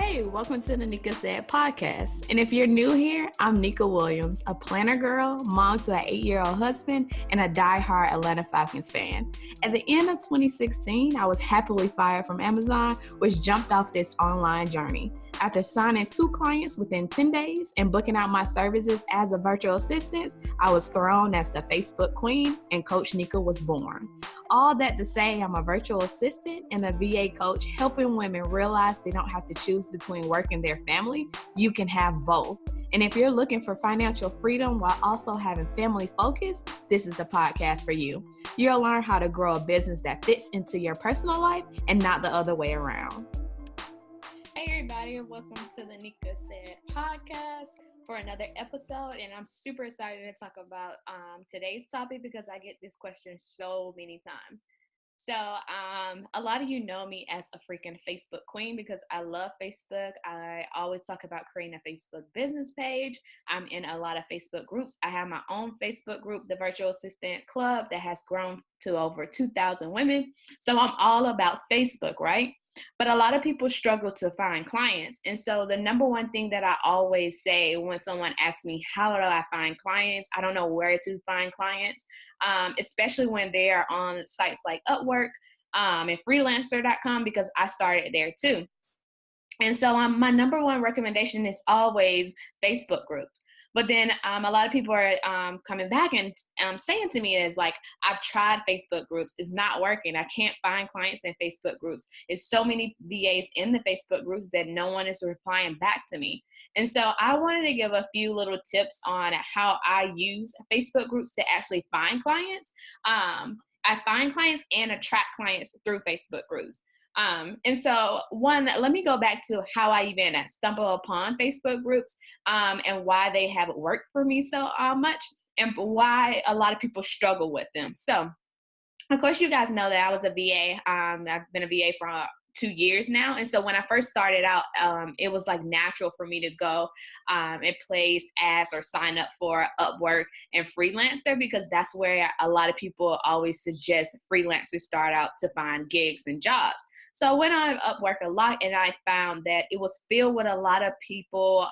Hey, welcome to the Neka Said podcast. And if you're new here, I'm Neka Williams, a planner girl, mom to an 8-year-old husband, and a diehard Atlanta Falcons fan. At the end of 2016, I was happily fired from Amazon, which jumped off this online journey. After signing 2 clients within 10 days and booking out my services as a virtual assistant, I was thrown as the Facebook queen, and Coach Neka was born. All that to say, I'm a virtual assistant and a VA coach helping women realize they don't have to choose between work and their family. You can have both. And if you're looking for financial freedom while also having family focus, this is the podcast for you. You'll learn how to grow a business that fits into your personal life and not the other way around. Hey everybody, and welcome to the Neka Said podcast for another episode. And I'm super excited to talk about today's topic because I get this question so many times. So a lot of you know me as a freaking Facebook queen because I love Facebook. I always talk about creating a Facebook business page. I'm in a lot of Facebook groups. I have my own Facebook group, the Virtual Assistant Club, that has grown to over 2,000 women. So I'm all about Facebook, right? But a lot of people struggle to find clients. And so the number one thing that I always say when someone asks me, how do I find clients? I don't know where to find clients, especially when they are on sites like Upwork and freelancer.com, because I started there too. And so my number one recommendation is always Facebook groups. But then a lot of people are coming back and saying to me is like, I've tried Facebook groups. It's not working. I can't find clients in Facebook groups. There's so many VAs in the Facebook groups that no one is replying back to me. And so I wanted to give a few little tips on how I use Facebook groups to actually find clients. I find clients and attract clients through Facebook groups. And so let me go back to how I even stumble upon Facebook groups and why they haven't worked for me so much and why a lot of people struggle with them. So, of course, you guys know that I was a VA. I've been a VA for 2 years now. And so when I first started out, it was like natural for me to go and place ads or sign up for Upwork and Freelancer because that's where a lot of people always suggest freelancers start out to find gigs and jobs. So I went on Upwork a lot and I found that it was filled with a lot of people,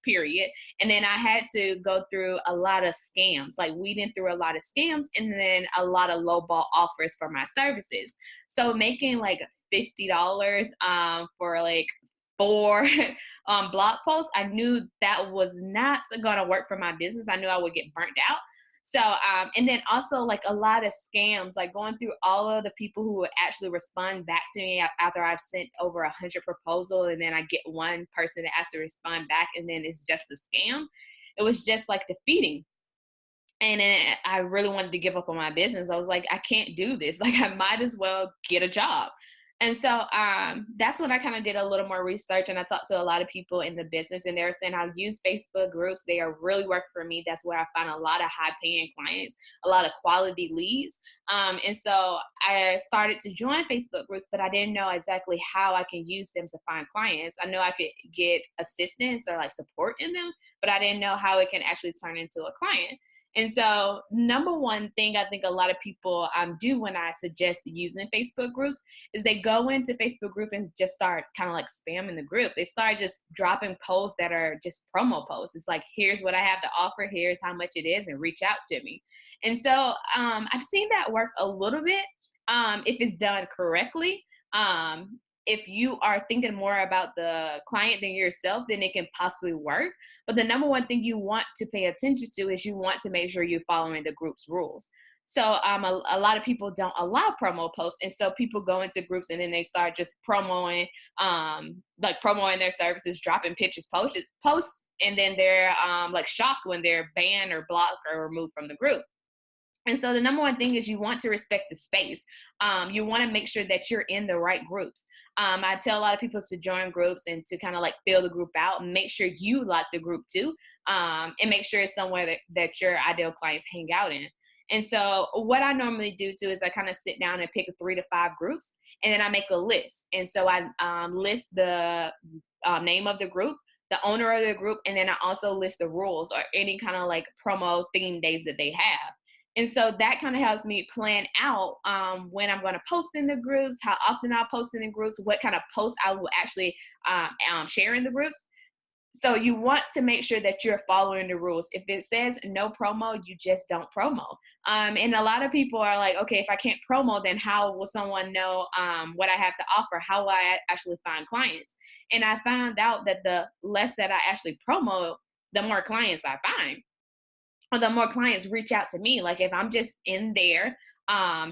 period. And then I had to go through a lot of scams, like weeding through a lot of scams and then a lot of lowball offers for my services. So making like $50 for like 4 blog posts, I knew that was not going to work for my business. I knew I would get burnt out. So, and then also like a lot of scams, like going through all of the people who would actually respond back to me after I've sent over 100 proposals and then I get one person that has to respond back and then it's just a scam. It was just like defeating. And then I really wanted to give up on my business. I was like, I can't do this. Like I might as well get a job. And so that's when I kind of did a little more research and I talked to a lot of people in the business and they were saying I'll use Facebook groups. They are really work for me. That's where I found a lot of high paying clients, a lot of quality leads. And so I started to join Facebook groups, but I didn't know exactly how I can use them to find clients. I know I could get assistance or like support in them, but I didn't know how it can actually turn into a client. And so number one thing I think a lot of people do when I suggest using Facebook groups is they go into Facebook group and just start kind of like spamming the group. They start just dropping posts that are just promo posts. It's like, here's what I have to offer. Here's how much it is and reach out to me. And so I've seen that work a little bit if it's done correctly. If you are thinking more about the client than yourself, then it can possibly work. But the number one thing you want to pay attention to is you want to make sure you're following the group's rules. So a lot of people don't allow promo posts. And so people go into groups and then they start just promoting their services, dropping pictures, posts, and then they're like shocked when they're banned or blocked or removed from the group. And so the number one thing is you want to respect the space. You want to make sure that you're in the right groups. I tell a lot of people to join groups and to kind of like fill the group out and make sure you like the group too. And make sure it's somewhere that your ideal clients hang out in. And so what I normally do too is I kind of sit down and pick 3 to 5 groups and then I make a list. And so I list the name of the group, the owner of the group, and then I also list the rules or any kind of like promo theme days that they have. And so that kind of helps me plan out when I'm going to post in the groups, how often I'll post in the groups, what kind of posts I will actually share in the groups. So you want to make sure that you're following the rules. If it says no promo, you just don't promo. And a lot of people are like, okay, if I can't promo, then how will someone know what I have to offer? How will I actually find clients? And I found out that the less that I actually promo, the more clients I find, or the more clients reach out to me. Like if I'm just in there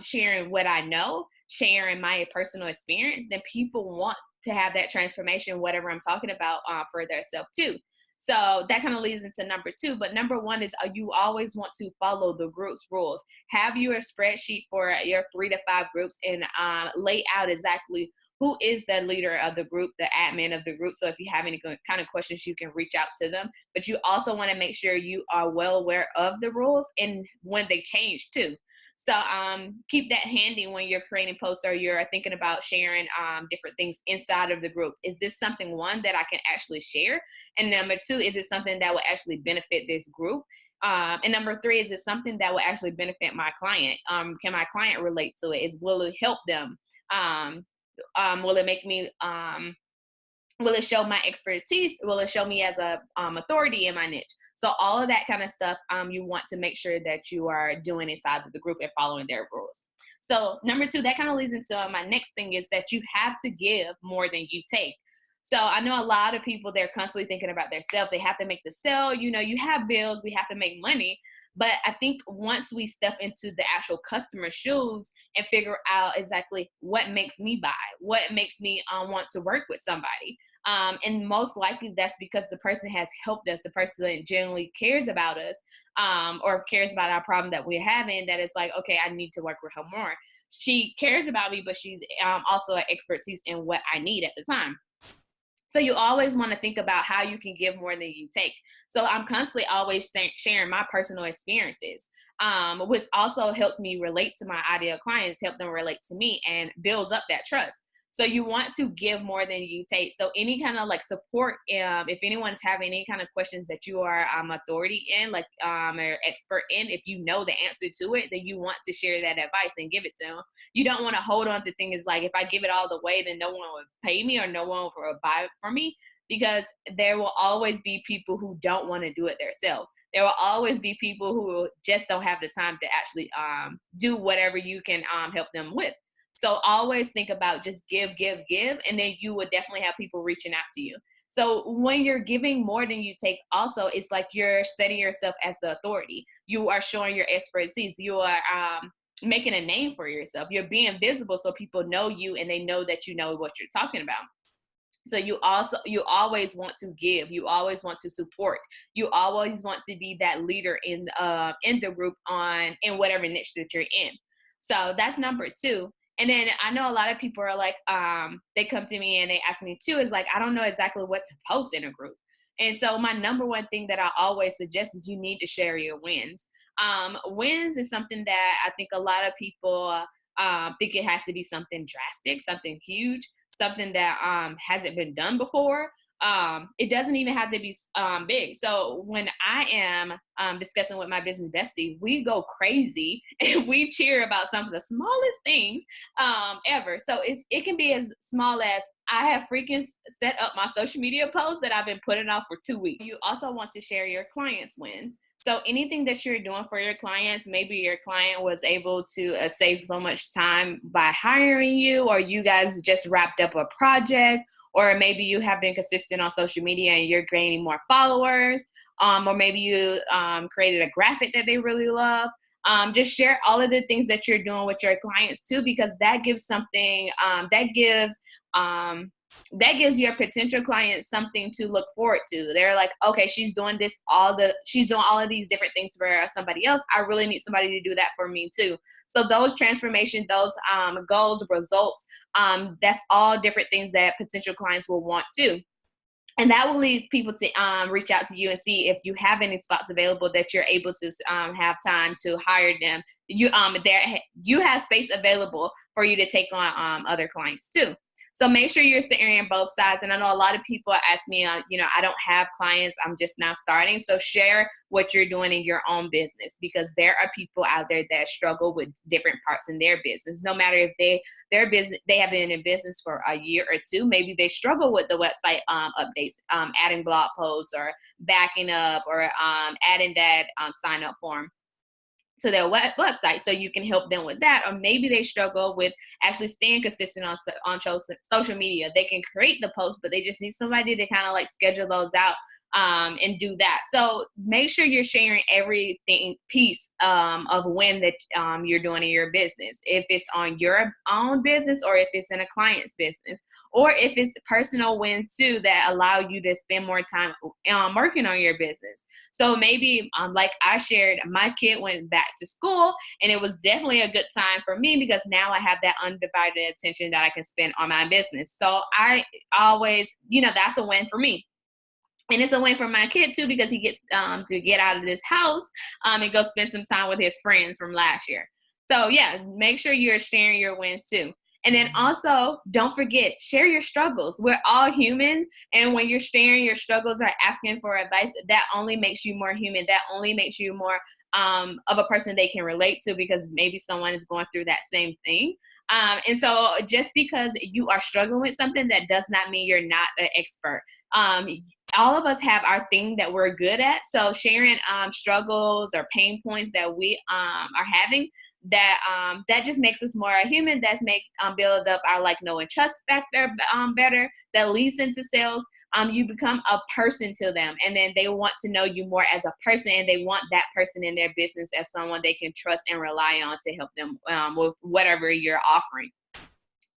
sharing what I know, sharing my personal experience, then people want to have that transformation, whatever I'm talking about, for their self too. So that kind of leads into number two. But number one is you always want to follow the group's rules. Have your spreadsheet for your 3 to 5 groups and lay out exactly who is the leader of the group, the admin of the group. So if you have any kind of questions, you can reach out to them. But you also want to make sure you are well aware of the rules and when they change too. So keep that handy when you're creating posts or you're thinking about sharing different things inside of the group. Is this something, one, that I can actually share? And number two, is it something that will actually benefit this group? And number three, is it something that will actually benefit my client? Can my client relate to it? Will it help them? Will it make me, will it show my expertise? Will it show me as a authority in my niche? So all of that kind of stuff, you want to make sure that you are doing inside of the group and following their rules. So number two, that kind of leads into my next thing, is that you have to give more than you take. So I know a lot of people, they're constantly thinking about their self. They have to make the sale. You know, you have bills. We have to make money. But I think once we step into the actual customer shoes and figure out exactly what makes me buy, what makes me want to work with somebody, and most likely that's because the person has helped us, the person generally cares about us, or cares about our problem that we're having, that is like, okay, I need to work with her more. She cares about me, but she's also an expertise in what I need at the time. So you always want to think about how you can give more than you take. So I'm constantly always sharing my personal experiences, which also helps me relate to my ideal clients, help them relate to me, and builds up that trust. So you want to give more than you take. So any kind of like support, if anyone's having any kind of questions that you are authority in, like or expert in, if you know the answer to it, then you want to share that advice and give it to them. You don't want to hold on to things like, if I give it all the way, then no one would pay me or no one will buy it for me, because there will always be people who don't want to do it themselves. There will always be people who just don't have the time to actually do whatever you can help them with. So always think about just give, and then you will definitely have people reaching out to you. So when you're giving more than you take, also, it's like you're setting yourself as the authority. You are showing your expertise. You are making a name for yourself. You're being visible so people know you and they know that you know what you're talking about. So you always want to give. You always want to support. You always want to be that leader in the group in whatever niche that you're in. So that's number two. And then I know a lot of people are like, they come to me and they ask me too, is like, I don't know exactly what to post in a group. And so my number one thing that I always suggest is you need to share your wins. Wins is something that I think a lot of people think it has to be something drastic, something huge, something that hasn't been done before. It doesn't even have to be big. So when I am discussing with my business bestie, we go crazy and we cheer about some of the smallest things ever. So it can be as small as, I have freaking set up my social media posts that I've been putting off for 2 weeks. You also want to share your clients' wins. So anything that you're doing for your clients, maybe your client was able to save so much time by hiring you, or you guys just wrapped up a project, or maybe you have been consistent on social media and you're gaining more followers, or maybe you created a graphic that they really love. Just share all of the things that you're doing with your clients too, because that gives something, that gives your potential clients something to look forward to. They're like, okay, she's doing all of these different things for somebody else. I really need somebody to do that for me too. So those transformations, those goals, results, that's all different things that potential clients will want too. And that will lead people to reach out to you and see if you have any spots available that you're able to have time to hire them. You have space available for you to take on other clients too. So make sure you're sharing both sides. And I know a lot of people ask me, I don't have clients. I'm just now starting. So share what you're doing in your own business, because there are people out there that struggle with different parts in their business. No matter if they have been in business for a year or two, maybe they struggle with the website updates, adding blog posts or backing up or adding that sign up form to their website, so you can help them with that. Or maybe they struggle with actually staying consistent on social media. They can create the posts, but they just need somebody to kind of like schedule those out and do that. So make sure you're sharing everything piece of when that you're doing in your business. If it's on your own business, or if it's in a client's business, or if it's personal wins too that allow you to spend more time working on your business. So maybe like I shared, my kid went back to school, and it was definitely a good time for me because now I have that undivided attention that I can spend on my business. So I always, that's a win for me. And it's a win for my kid too, because he gets to get out of this house and go spend some time with his friends from last year. So yeah, make sure you're sharing your wins too. And then also, don't forget, share your struggles. We're all human. And when you're sharing your struggles or asking for advice, that only makes you more human. That only makes you more of a person they can relate to, because maybe someone is going through that same thing. And so just because you are struggling with something, that does not mean you're not an expert. All of us have our thing that we're good at. So sharing struggles or pain points that we are having, that just makes us more human. That makes build up our know and trust factor better. That leads into sales. You become a person to them, and then they want to know you more as a person, and they want that person in their business as someone they can trust and rely on to help them with whatever you're offering.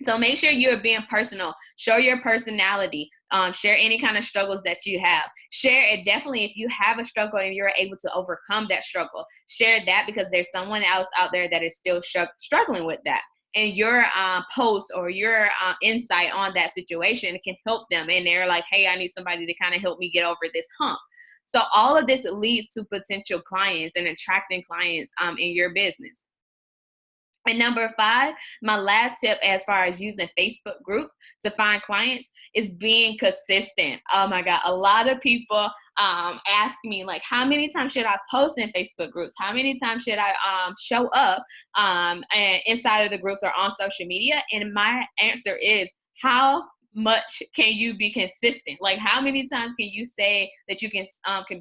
So make sure you're being personal. Show your personality. Share any kind of struggles that you have. Share it definitely if you have a struggle and you're able to overcome that struggle. Share that, because there's someone else out there that is still struggling with that. And your post or your insight on that situation can help them. And they're like, hey, I need somebody to kind of help me get over this hump. So all of this leads to potential clients and attracting clients in your business. And number 5, my last tip as far as using Facebook group to find clients is being consistent. Oh my God. A lot of people ask me how many times should I post in Facebook groups? How many times should I show up inside of the groups or on social media? And my answer is, how much can you be consistent? How many times can you say that you can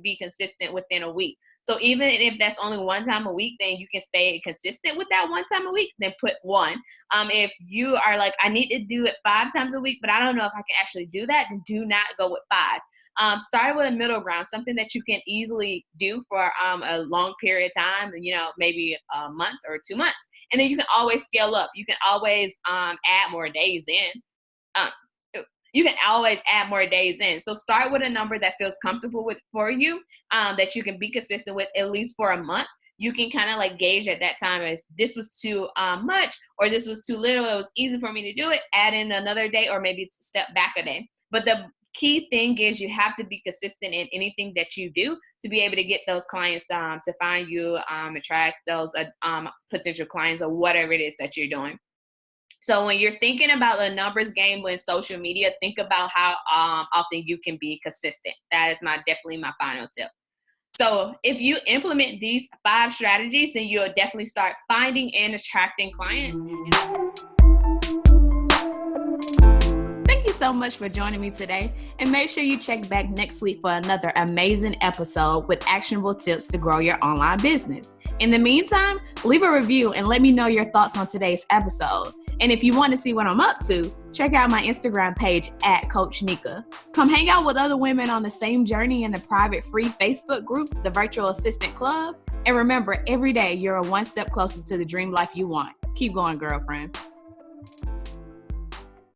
be consistent within a week? So even if that's only one time a week, then you can stay consistent with that one time a week, then put 1. If you are I need to do it 5 times a week, but I don't know if I can actually do that, then do not go with 5. Start with a middle ground, something that you can easily do for a long period of time, maybe a month or 2 months. And then you can always scale up. You can always add more days in. So start with a number that feels comfortable for you, that you can be consistent with at least for a month. You can kind of gauge at that time as this was too much or this was too little. It was easy for me to do it. Add in another day, or maybe step back a day. But the key thing is you have to be consistent in anything that you do to be able to get those clients to find you, attract those potential clients or whatever it is that you're doing. So when you're thinking about the numbers game with social media, think about how often you can be consistent. That is definitely my final tip. So if you implement these 5 strategies, then you'll definitely start finding and attracting clients. Thank you so much for joining me today. And make sure you check back next week for another amazing episode with actionable tips to grow your online business. In the meantime, leave a review and let me know your thoughts on today's episode. And if you want to see what I'm up to, check out my Instagram page at Coach Neka. Come hang out with other women on the same journey in the private free Facebook group, the Virtual Assistant Club. And remember, every day you're one step closer to the dream life you want. Keep going, girlfriend.